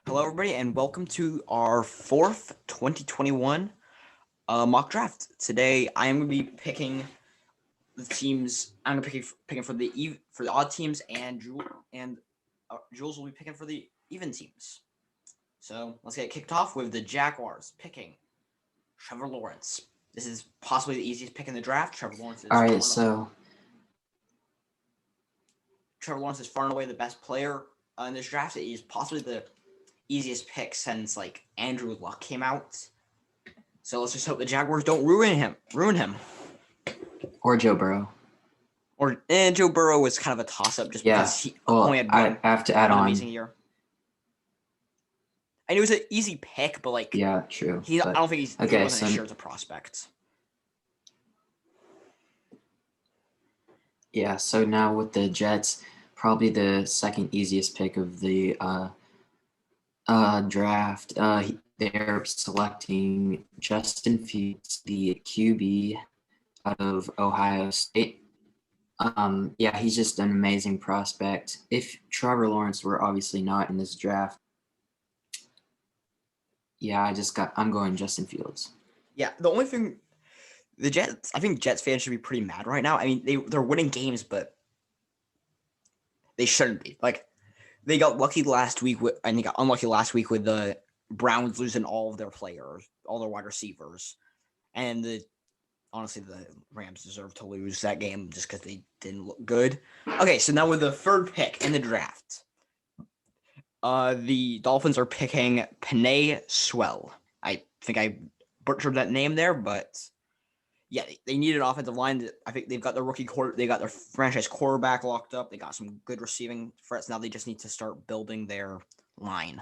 Hello, everybody, and welcome to our fourth 2021 mock draft. Today, I am going to be picking the teams. I'm going to be picking for the odd teams, and Jules will be picking for the even teams. So let's get kicked off with the Jaguars picking Trevor Lawrence. This is possibly the easiest pick in the draft. All right, so Trevor Lawrence is far and away the best player in this draft. He's possibly the easiest pick since like Andrew Luck came out. So let's just hope the Jaguars don't ruin him. or Joe Burrow. And Joe Burrow was kind of a toss-up just because he only had I have to add one on. amazing year. I knew it was an easy pick, but like Yeah, true. I don't think he wasn't as sure as a prospect. Yeah, so now with the Jets, probably the second easiest pick of the draft. They're selecting Justin Fields, the QB out of Ohio State. Yeah, he's just an amazing prospect. If Trevor Lawrence were obviously not in this draft, yeah, I'm going Justin Fields. Yeah, the only thing I think Jets fans should be pretty mad right now. I mean, they're winning games, but they shouldn't be. Like they got lucky last week and they got unlucky last week with the Browns losing all of their players, all their wide receivers, and honestly, the Rams deserve to lose that game just because they didn't look good. Okay, so now with the third pick in the draft, the Dolphins are picking Penei Sewell. I think I butchered that name there, but yeah, they need an offensive line. I think they've got they got their franchise quarterback locked up. They got some good receiving threats. Now they just need to start building their line.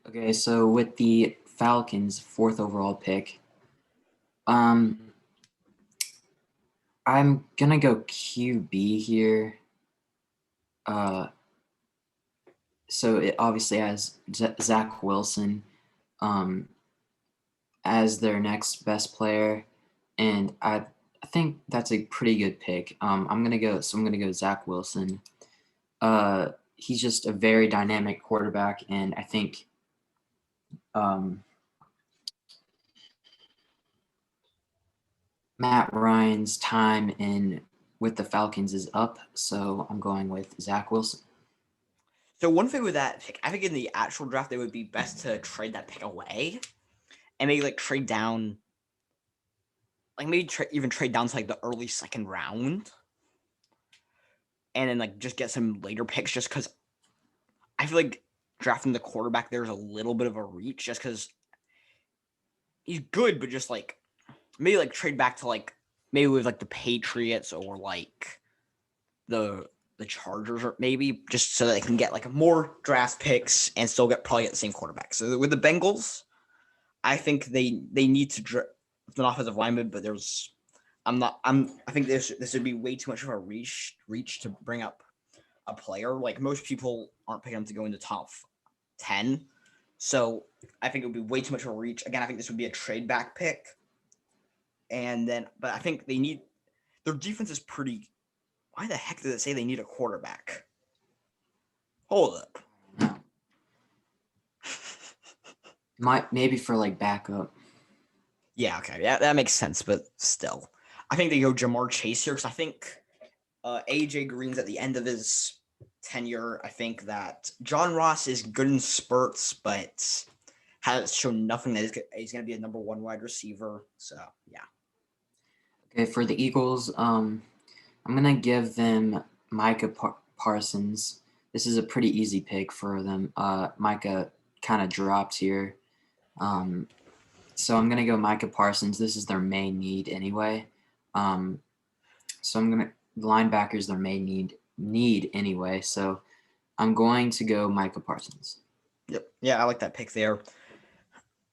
Okay, so with the Falcons' fourth overall pick, I'm gonna go QB here. So it obviously has Zach Wilson as their next best player, and I think that's a pretty good pick. I'm gonna go Zach Wilson. He's just a very dynamic quarterback, and I think Matt Ryan's time in with the Falcons is up, so I'm going with Zach Wilson. So one thing with that pick, I think in the actual draft, it would be best to trade that pick away and maybe like trade down, like maybe even trade down to like the early second round, and then like just get some later picks. Just because I feel like drafting the quarterback there's a little bit of a reach, just because he's good, but just like maybe like trade back to like maybe with like the Patriots or like the Chargers, or maybe just so that they can get like more draft picks and still probably get the same quarterback. So with the Bengals, I think they need to draft an offensive lineman, but I think this would be way too much of a reach to bring up a player. Like most people aren't picking him to go in the top 10. So I think it would be way too much of a reach. Again, I think this would be a trade back pick. And then, but I think their defense is pretty. Why the heck did it say they need a quarterback? Hold up. Maybe for like backup. Yeah, okay. Yeah, that makes sense, but still. I think they go Jamar Chase here because I think AJ Green's at the end of his tenure. I think that John Ross is good in spurts, but has shown nothing that he's going to be a number one wide receiver. So, yeah. Okay, for the Eagles, I'm going to give them Micah Parsons. This is a pretty easy pick for them. Micah kind of dropped here. So I'm going to go Micah Parsons. This is their main need anyway. So I'm going to linebackers their main need anyway. So I'm going to go Micah Parsons. Yep. Yeah, I like that pick there.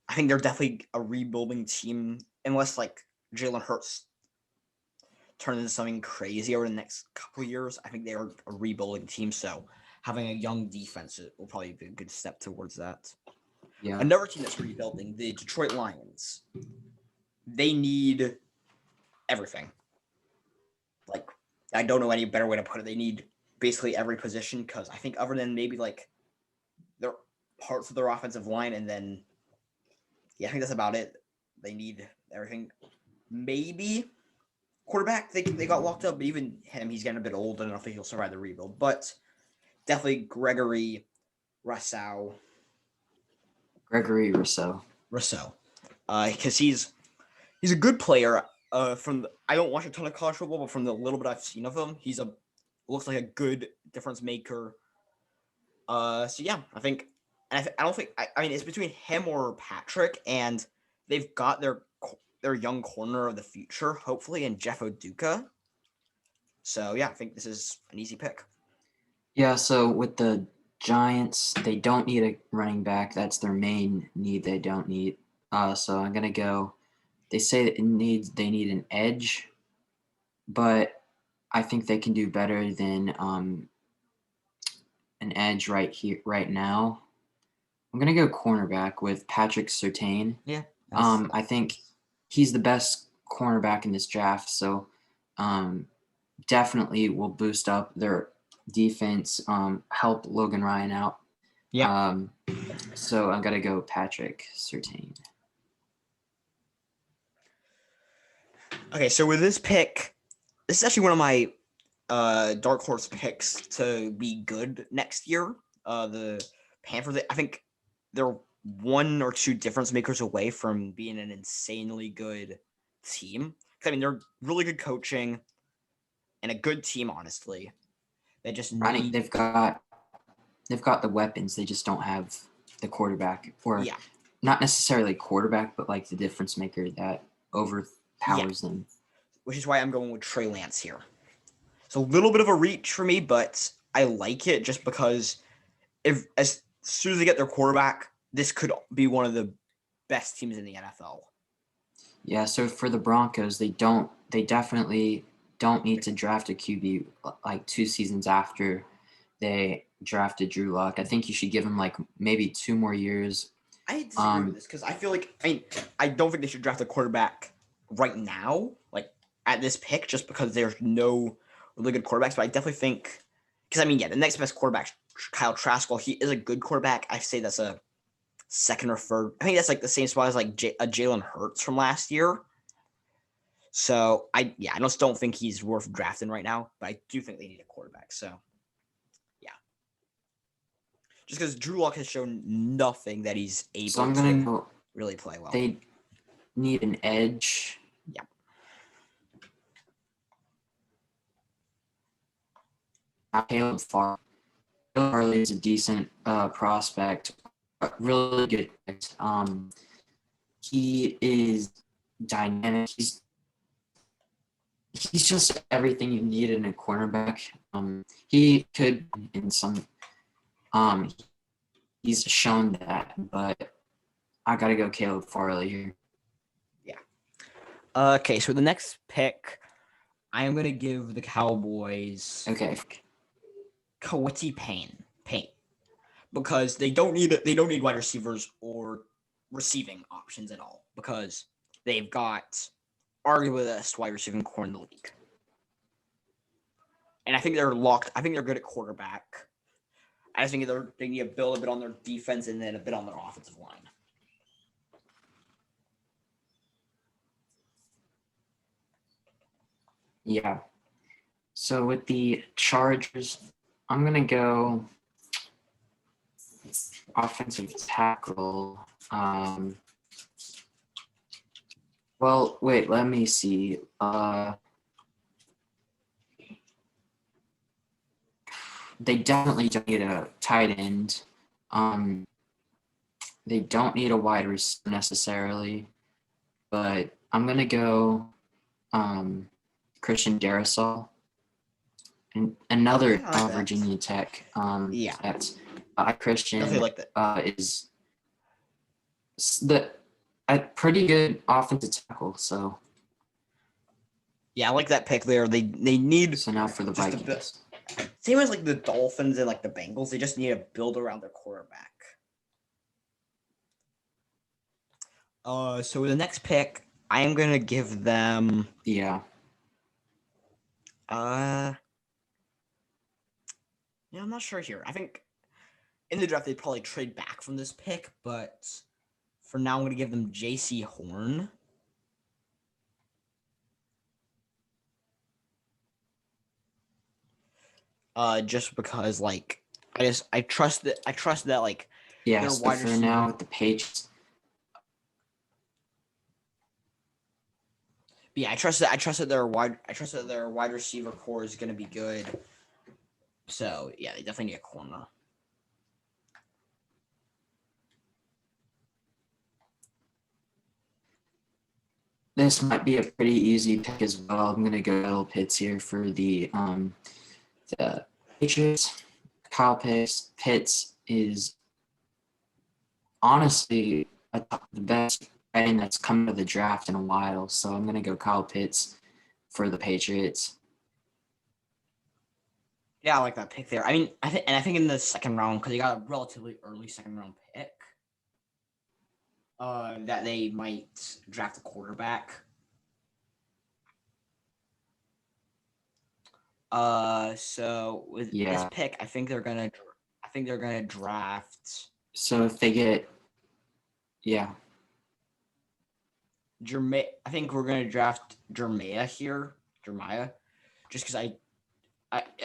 I think they're definitely a rebuilding team unless like Jalen Hurts turn into something crazy over the next couple of years. I think they are a rebuilding team, so having a young defense will probably be a good step towards that. Yeah. Another team that's rebuilding, the Detroit Lions. They need everything. Like, I don't know any better way to put it. They need basically every position because I think other than maybe like parts of their offensive line, and then yeah, I think that's about it. They need everything. Maybe quarterback they got locked up, but even him, he's getting a bit old. I don't know if he'll survive the rebuild, but definitely Gregory Rousseau. Gregory Rousseau. Because he's a good player. I don't watch a ton of college football, but from the little bit I've seen of him, looks like a good difference maker. So yeah, I think, and I don't think I mean it's between him or Patrick, and they've got their young corner of the future, hopefully, in Jeff Oduka. So yeah, I think this is an easy pick. Yeah, so with the Giants, they don't need a running back. That's their main need. They don't need. So I'm gonna go. They say that they need an edge, but I think they can do better than an edge right now. I'm gonna go cornerback with Patrick Surtain. Yeah. I think he's the best cornerback in this draft, so definitely will boost up their defense, help Logan Ryan out. Yeah. So I'm gonna go Patrick Surtain. Okay, so with this pick, this is actually one of my dark horse picks to be good next year. The Panthers, I think they're one or two difference makers away from being an insanely good team. I mean, they're really good coaching and a good team, honestly. They just Running, need. they've got the weapons. They just don't have the quarterback, or not necessarily quarterback, but like the difference maker that overpowers them. Which is why I'm going with Trey Lance here. It's a little bit of a reach for me, but I like it just because as soon as they get their quarterback, this could be one of the best teams in the NFL. Yeah, so for the Broncos, they definitely don't need to draft a QB like 2 seasons after they drafted Drew Lock. I think you should give him like maybe 2 more years. I disagree with this because I feel like I don't think they should draft a quarterback right now, like at this pick, just because there's no really good quarterbacks. But I definitely think because the next best quarterback, Kyle Trask, he is a good quarterback. I say that's a second or third. I think that's like the same spot as like Jalen Hurts from last year. So I just don't think he's worth drafting right now, but I do think they need a quarterback. So yeah, just because Drew Lock has shown nothing that he's able to really play well. They need an edge. Yeah. Caleb Farley is a decent prospect, really good. He is dynamic. He's just everything you need in a cornerback. He could in some. He's shown that, but I gotta go Caleb Farley here. Yeah. Okay, so the next pick, I am gonna give the Cowboys. Okay. Kawiti Payne, because they don't need wide receivers or receiving options at all because they've got arguably the best wide receiving core in the league, and I think they're locked. I think they're good at quarterback. I just think they need to build a bit on their defense and then a bit on their offensive line. Yeah. So with the Chargers, I'm going to go offensive tackle. Well, wait, let me see. They definitely don't need a tight end. They don't need a wide receiver necessarily, but I'm going to go Christian Darrisaw. And another Virginia Tech. That's Christian like that. Is a pretty good offensive tackle. So yeah, I like that pick there. They need. So now for the Vikings. Same as like the Dolphins and like the Bengals, they just need to build around their quarterback. So the next pick, I am gonna give them. Yeah. Yeah, I'm not sure here. I think in the draft they'd probably trade back from this pick, but for now I'm gonna give them J.C. Horn. Just because like I trust that like Yeah, their so wide for receiver. now with the Patriots, But yeah, I trust that their wide receiver core is gonna be good. So yeah, they definitely need a corner. this might be a pretty easy pick as well. I'm gonna go Kyle Pitts here for the Patriots. Kyle Pitts is honestly the best end that's come to the draft in a while. So I'm gonna go Kyle Pitts for the Patriots. Yeah, I like that pick there. I mean, I think in the second round because they got a relatively early second round pick. That they might draft a quarterback. So with this Yeah. pick, I think they're gonna draft So if they get yeah. Jermaine. I think we're gonna draft Jermiah here. Jermiah, just because I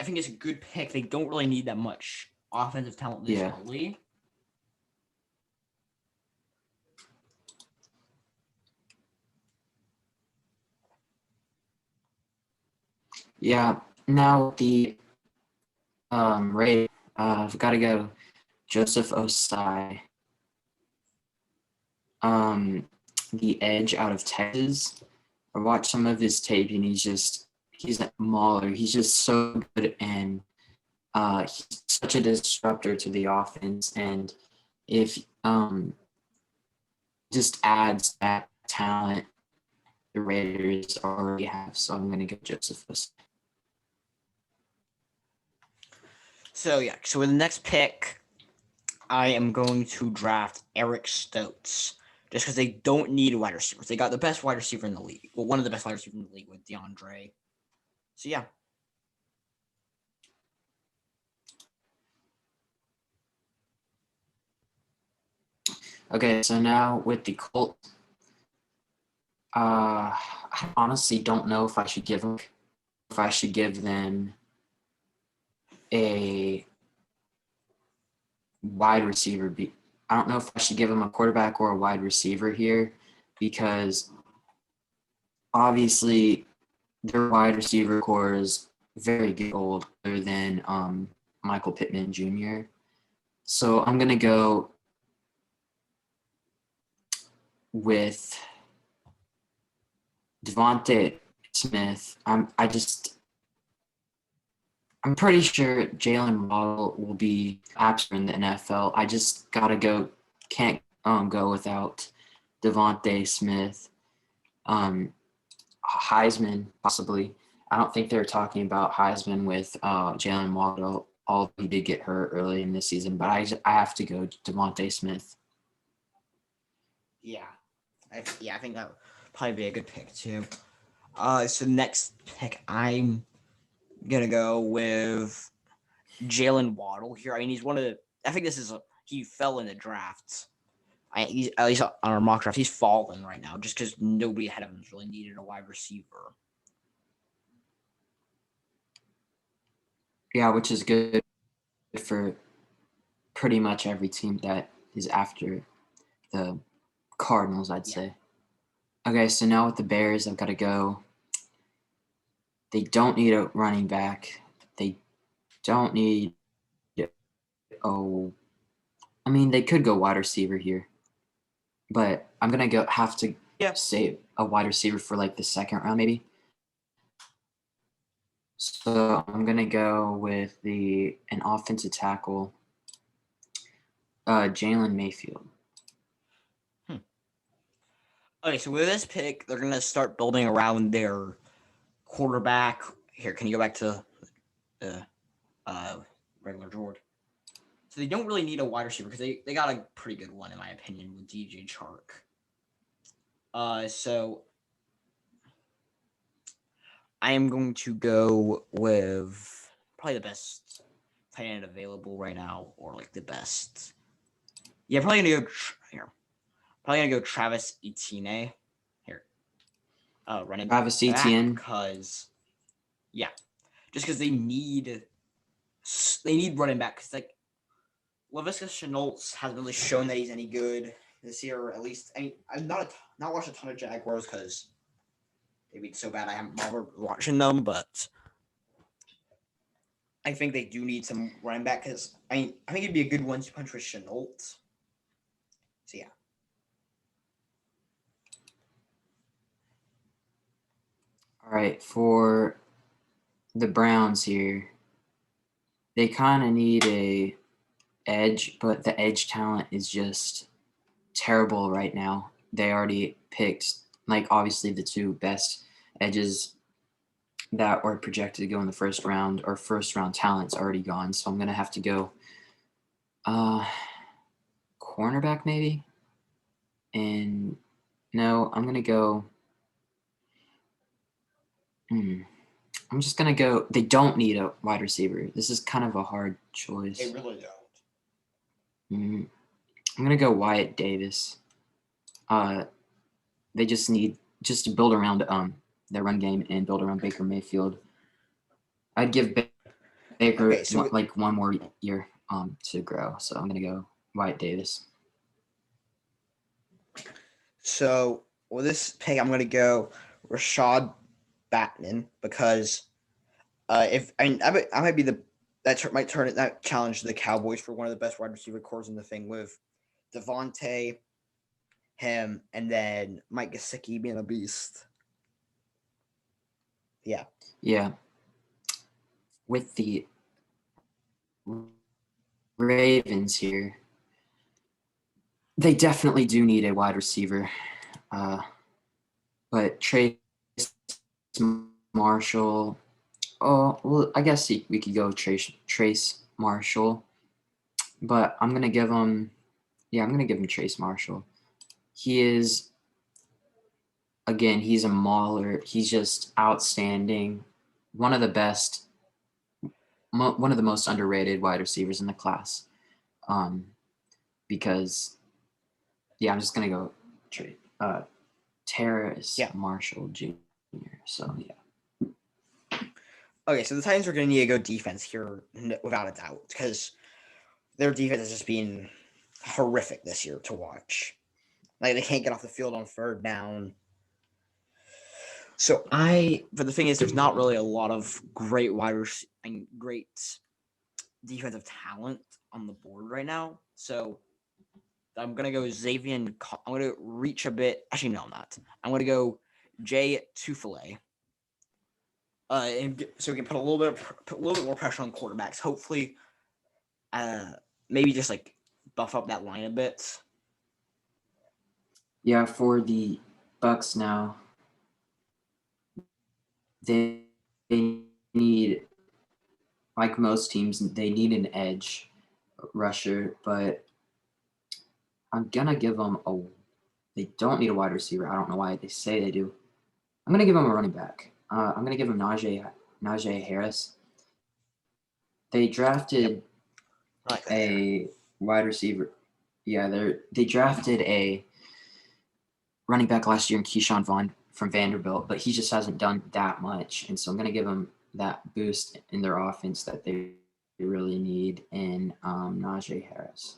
think it's a good pick. They don't really need that much offensive talent this Yeah. early. Yeah. Now the Ray, I've got to go Joseph Osai. The edge out of Texas. I watched some of his tape and he's a mauler. He's just so good and he's such a disruptor to the offense. And if just adds that talent the Raiders already have. So I'm gonna go Joseph Osai. So yeah, so with the next pick, I am going to draft Eric Stokes. Just because they don't need wide receivers. They got the best wide receiver in the league. Well, one of the best wide receivers in the league with DeAndre. So yeah. Okay, so now with the Colts, I honestly don't know if I should give them a wide receiver. I don't know if I should give them a quarterback or a wide receiver here because obviously their wide receiver core is very good older than Michael Pittman Jr. So I'm gonna go with Devontae Smith. I'm pretty sure Jalen Waddle will be absent in the NFL. I just can't go without Devontae Smith. Heisman possibly. I don't think they're talking about Heisman with Jalen Waddle. All he did get hurt early in the season, but I have to go Devontae Smith. Yeah. I think that would probably be a good pick too. So next pick, I'm gonna go with Jalen Waddle here. I mean, he's one of the. I think he fell in the draft. He's at least on our mock draft. He's fallen right now just because nobody ahead of him really needed a wide receiver. Yeah, which is good for pretty much every team that is after the Cardinals, I'd say. Okay, so now with the Bears, I've got to go. They don't need a running back. They don't need. Oh, I mean, they could go wide receiver here, but I'm gonna have to save a wide receiver for like the second round, maybe. So I'm gonna go with an offensive tackle, Jalen Mayfield. Okay, so with this pick, they're gonna start building around their quarterback. Here, can you go back to the regular Jordan? So they don't really need a wide receiver because they got a pretty good one in my opinion with DJ Chark. So I am going to go with probably the best tight end available right now, or like the best. Yeah, probably gonna go here. Probably gonna go Travis Etienne here. Running Travis back Etienne. because yeah, just because they need running back because like Laviska Shenault hasn't really shown that he's any good this year, or at least I mean I've not watched a ton of Jaguars because they beat so bad I haven't bothered watching them, but I think they do need some running back because I think it'd be a good one to punch with Chenault. So yeah. All right, for the Browns here, they kind of need a edge, but the edge talent is just terrible right now. They already picked, like, obviously the two best edges that were projected to go in the first round, or first round talent's already gone. So I'm going to have to go cornerback maybe. And no, I'm going to go. I'm just going to go. They don't need a wide receiver. This is kind of a hard choice. They really don't. I'm going to go Wyatt Davis. They just need to build around their run game and build around Baker Mayfield. I'd give Baker like one more year to grow. So I'm going to go Wyatt Davis. So with this pick, I'm going to go Rashad Bateman because if I might be that challenge the Cowboys for one of the best wide receiver cores in the thing with Devontae, him, and then Mike Gesicki being a beast. Yeah. Yeah. With the Ravens here, they definitely do need a wide receiver. But Trace Marshall, well, I guess we could go Trace Marshall. But I'm going to give him Trace Marshall. He is, again, he's a mauler. He's just outstanding. One of the best, one of the most underrated wide receivers in the class. Because, yeah, I'm just going to go Terrace Marshall Jr. So, yeah. Okay, so the Titans are going to need to go defense here without a doubt because their defense has just been horrific this year to watch. Like they can't get off the field on third down. So but the thing is, there's not really a lot of great great defensive talent on the board right now. So I'm gonna go Xavier. I'm gonna reach a bit. Actually, no, I'm not. I'm gonna go Jay Tufele. So we can put a little bit more pressure on quarterbacks. Hopefully, maybe just like buff up that line a bit. Yeah, for the Bucks now, they need, like most teams, they need an edge rusher, but I'm gonna give them they don't need a wide receiver. I don't know why they say they do. I'm gonna give them a running back. I'm gonna give them Najee Harris. They drafted a wide receiver. Yeah, they drafted a running back last year in Keyshawn Vaughn from Vanderbilt, but he just hasn't done that much. And so I'm going to give them that boost in their offense that they really need in Najee Harris.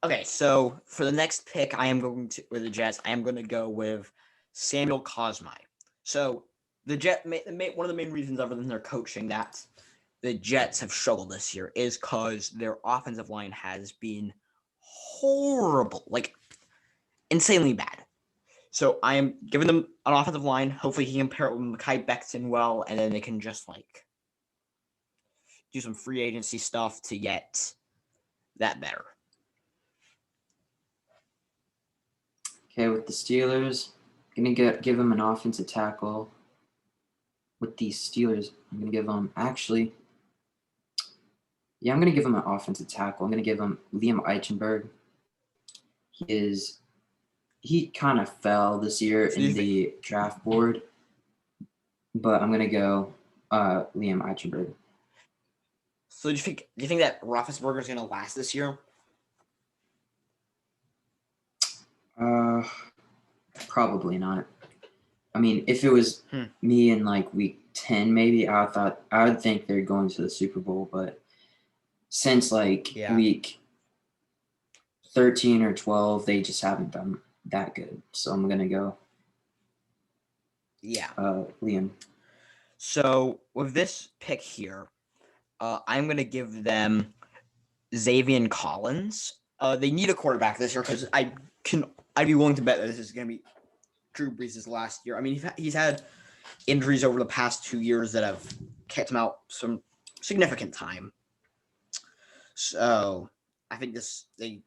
Okay, so for the next pick, with the Jets, I am going to go with Samuel Cosmi. So the one of the main reasons, other than their coaching, that the Jets have struggled this year is because their offensive line has been horrible, like insanely bad. So I am giving them an offensive line. Hopefully he can pair it with Mekhi Becton well, and then they can just like do some free agency stuff to get that better. Okay, with the Steelers, I'm going to give them an offensive tackle. With the Steelers, I'm going to give them, I'm going to give them an offensive tackle. I'm going to give them Liam Eichenberg. He kind of fell this year in the draft board, but I'm going to go Liam Eichenberg. So do you think that Roethlisberger is going to last this year? Probably not. I mean, if it was Hmm. me in like week 10, maybe I would think they're going to the Super Bowl, but since like Yeah. week 13 or 12, they just haven't done that good. So I'm gonna go Yeah. Liam. So with this pick here, I'm going to give them Xavier Collins. They need a quarterback this year because I'd be willing to bet that this is going to be Drew Brees' last year. I mean, he's had injuries over the past 2 years that have kept him out some significant time. So I think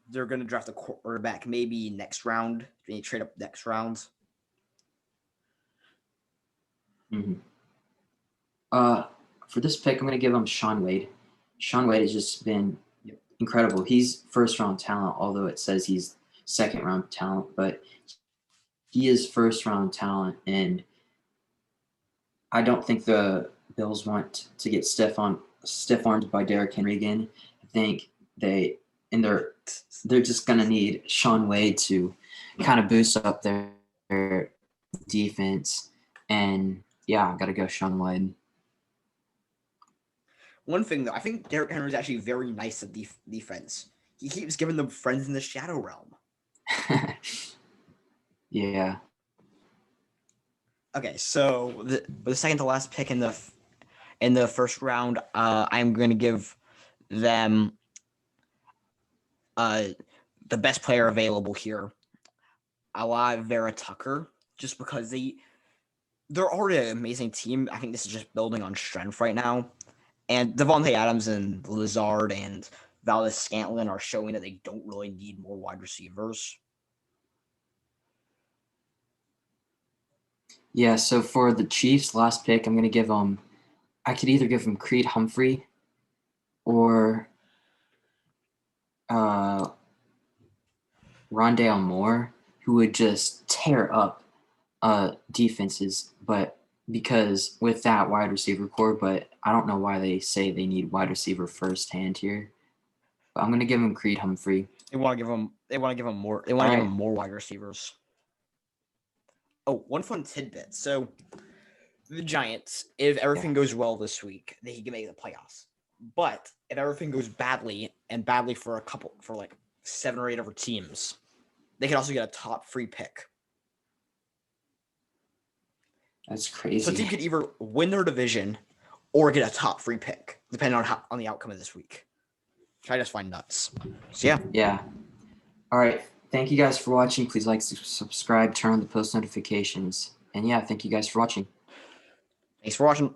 they're going to draft a quarterback maybe next round. They trade up next round. Mm-hmm. For this pick, I'm gonna give him Sean Wade. Sean Wade has just been incredible. He's first round talent, although it says he's second round talent, but he is first round talent, and I don't think the Bills want to get stiff armed by Derrick Henry again. I think they're just gonna need Sean Wade to kind of boost up their defense, and yeah, I gotta go Sean Wade. One thing though, I think Derrick Henry is actually very nice at defense. He keeps giving them friends in the Shadow Realm. Yeah. Okay, so the second to last pick in the first round, I'm going to give them the best player available here, Ala Vera Tucker, just because they're already an amazing team. I think this is just building on strength right now. And Devontae Adams and Lazard and Valdez Scantling are showing that they don't really need more wide receivers. Yeah, so for the Chiefs' last pick, I'm going to give them – I could either give them Creed Humphrey or Rondale Moore, who would just tear up defenses, but because with that wide receiver core, but I don't know why they say they need wide receiver firsthand here. But I'm going to give them Creed Humphrey. They want to give them more. They want to give them more wide receivers. Oh, one fun tidbit. So the Giants, if everything goes well this week, they can make the playoffs. But if everything goes badly for like 7 or 8 other teams, they can also get a top 3 pick. That's crazy. So a team could either win their division or get a top 3 pick, depending on the outcome of this week. Which I just find nuts. So yeah. Yeah. All right. Thank you guys for watching. Please like, subscribe, turn on the post notifications. And yeah, thank you guys for watching. Thanks for watching.